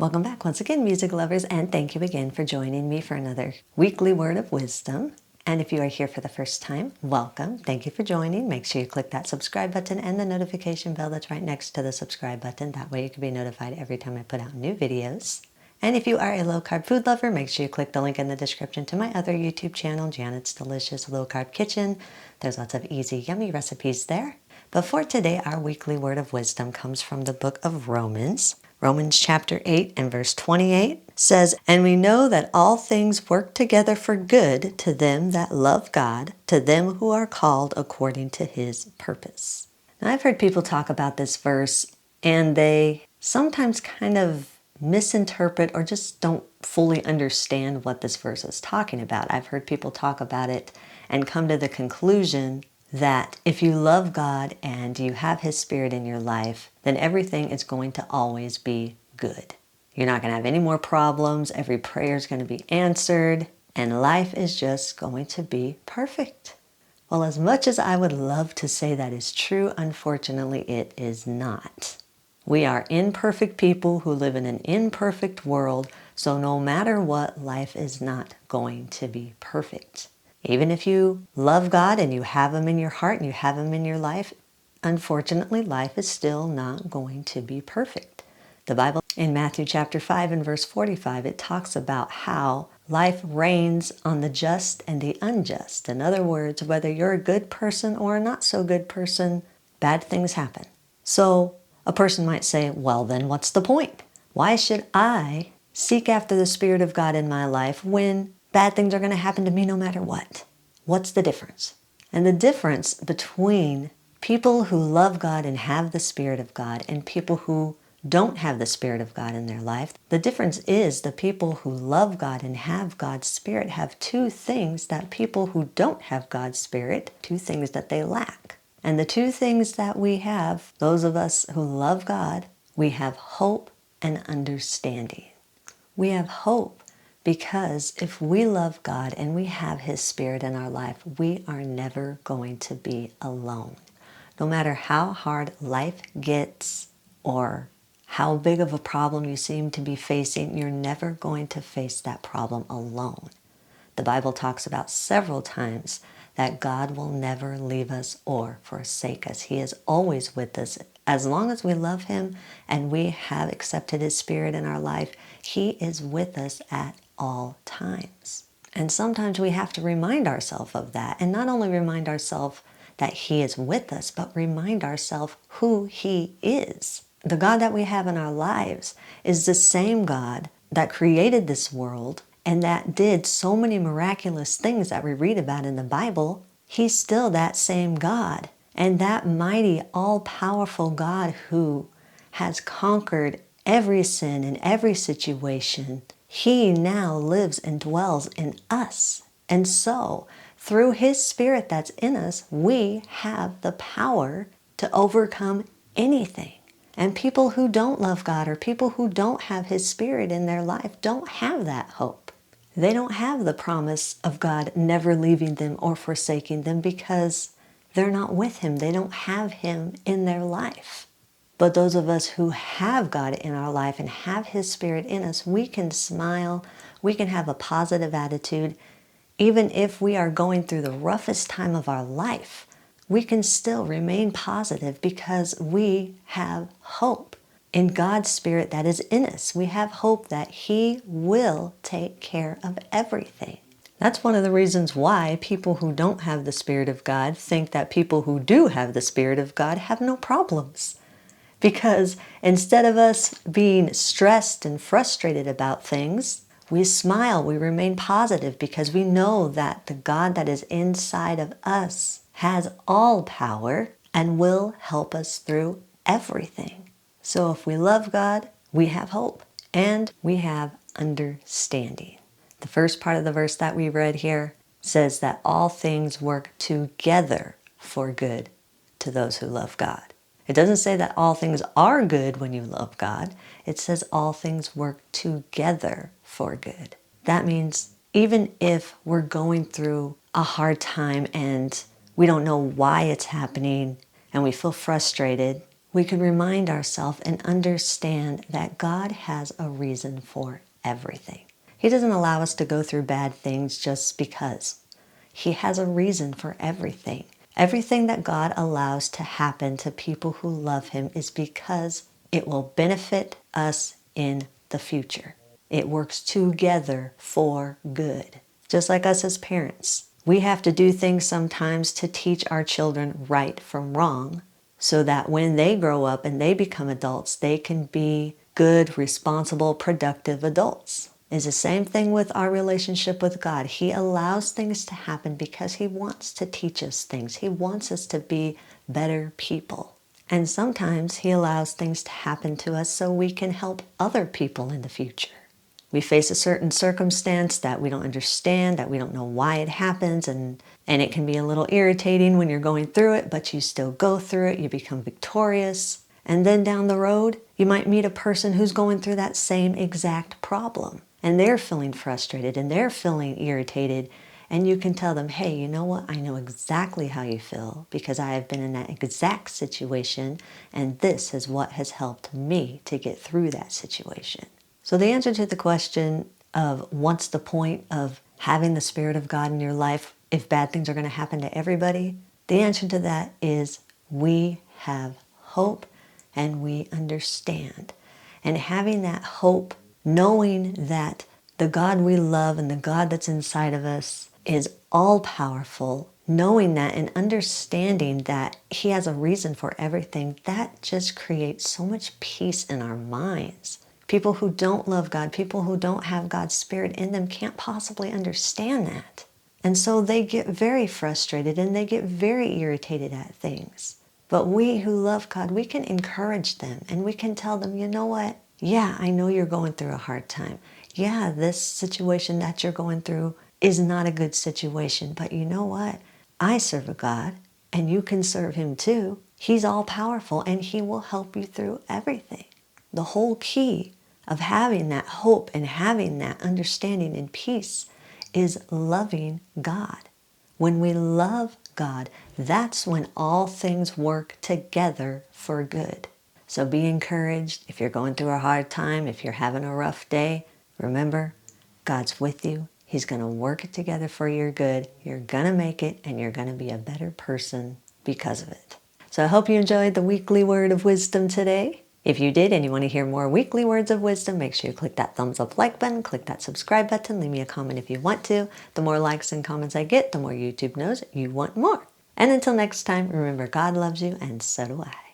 Welcome back once again, music lovers, and thank you again for joining me for another weekly word of wisdom. And if you are here for the first time, welcome. Thank you for joining. Make sure you click that subscribe button and the notification bell that's right next to the subscribe button. That way you can be notified every time I put out new videos. And if you are a low-carb food lover, make sure you click the link in the description to my other YouTube channel, Janet's Delicious Low-Carb Kitchen. There's lots of easy, yummy recipes there. But for today, our weekly word of wisdom comes from the book of Romans. Romans chapter 8 and verse 28 says, "And we know that all things work together for good to them that love God, to them who are called according to his purpose." Now, I've heard people talk about this verse, and they sometimes kind of misinterpret or just don't fully understand what this verse is talking about. I've heard people talk about it and come to the conclusion that if you love God and you have his Spirit in your life, then everything is going to always be good. You're not going to have any more problems. Every prayer is going to be answered, and life is just going to be perfect. Well, as much as I would love to say that is true, unfortunately, it is not. We are imperfect people who live in an imperfect world, so no matter what, life is not going to be perfect. Even if you love God and you have him in your heart and you have him in your life, unfortunately, life is still not going to be perfect. The Bible in Matthew chapter 5 and verse 45, it talks about how life reigns on the just and the unjust. In other words, whether you're a good person or a not so good person, bad things happen. So a person might say, well, then what's the point? Why should I seek after the Spirit of God in my life when bad things are going to happen to me no matter what? What's the difference? And the difference between people who love God and have the Spirit of God and people who don't have the Spirit of God in their life, the difference is the people who love God and have God's Spirit have two things that people who don't have God's Spirit, two things that they lack. And the two things that we have, those of us who love God, we have hope and understanding. We have hope because if we love God and we have his Spirit in our life, we are never going to be alone. No matter how hard life gets or how big of a problem you seem to be facing, you're never going to face that problem alone. The Bible talks about several times that God will never leave us or forsake us. He is always with us. As long as we love him and we have accepted his Spirit in our life, he is with us at all times. And sometimes we have to remind ourselves of that. And not only remind ourselves that he is with us, but remind ourselves who he is. The God that we have in our lives is the same God that created this world and that did so many miraculous things that we read about in the Bible. He's still that same God. And that mighty, all-powerful God who has conquered every sin and every situation, he now lives and dwells in us. And so, through his Spirit that's in us, we have the power to overcome anything. And people who don't love God or people who don't have his Spirit in their life don't have that hope. They don't have the promise of God never leaving them or forsaking them because they're not with him. They don't have him in their life. But those of us who have God in our life and have his Spirit in us, we can smile, we can have a positive attitude. Even if we are going through the roughest time of our life, we can still remain positive because we have hope in God's Spirit that is in us. We have hope that he will take care of everything. That's one of the reasons why people who don't have the Spirit of God think that people who do have the Spirit of God have no problems. Because instead of us being stressed and frustrated about things, we smile, we remain positive because we know that the God that is inside of us has all power and will help us through everything. So if we love God, we have hope and we have understanding. The first part of the verse that we read here says that all things work together for good to those who love God. It doesn't say that all things are good when you love God. It says all things work together for good. That means even if we're going through a hard time and we don't know why it's happening and we feel frustrated, we can remind ourselves and understand that God has a reason for everything. He doesn't allow us to go through bad things just because. He has a reason for everything. Everything that God allows to happen to people who love Him is because it will benefit us in the future. It works together for good. Just like us as parents. We have to do things sometimes to teach our children right from wrong, so that when they grow up and they become adults, they can be good, responsible, productive adults. It's the same thing with our relationship with God. He allows things to happen because He wants to teach us things. He wants us to be better people. And sometimes He allows things to happen to us so we can help other people in the future. We face a certain circumstance that we don't understand, that we don't know why it happens, and it can be a little irritating when you're going through it, but you still go through it, you become victorious. And then down the road, you might meet a person who's going through that same exact problem. And they're feeling frustrated and they're feeling irritated. And you can tell them, hey, you know what? I know exactly how you feel because I have been in that exact situation, and this is what has helped me to get through that situation. So the answer to the question of what's the point of having the Spirit of God in your life if bad things are going to happen to everybody, the answer to that is we have hope and we understand. And having that hope, knowing that the God we love and the God that's inside of us is all-powerful, knowing that and understanding that He has a reason for everything, that just creates so much peace in our minds. People who don't love God, people who don't have God's Spirit in them can't possibly understand that. And so they get very frustrated and they get very irritated at things. But we who love God, we can encourage them and we can tell them, you know what? Yeah, I know you're going through a hard time. Yeah, this situation that you're going through is not a good situation. But you know what? I serve a God and you can serve Him too. He's all powerful and He will help you through everything. The whole key of having that hope and having that understanding and peace is loving God. When we love God, that's when all things work together for good. So be encouraged. If you're going through a hard time, if you're having a rough day, remember, God's with you. He's going to work it together for your good. You're going to make it, and you're going to be a better person because of it. So I hope you enjoyed the weekly word of wisdom today. If you did and you want to hear more weekly words of wisdom, make sure you click that thumbs up like button, click that subscribe button, leave me a comment if you want to. The more likes and comments I get, the more YouTube knows you want more. And until next time, remember, God loves you and so do I.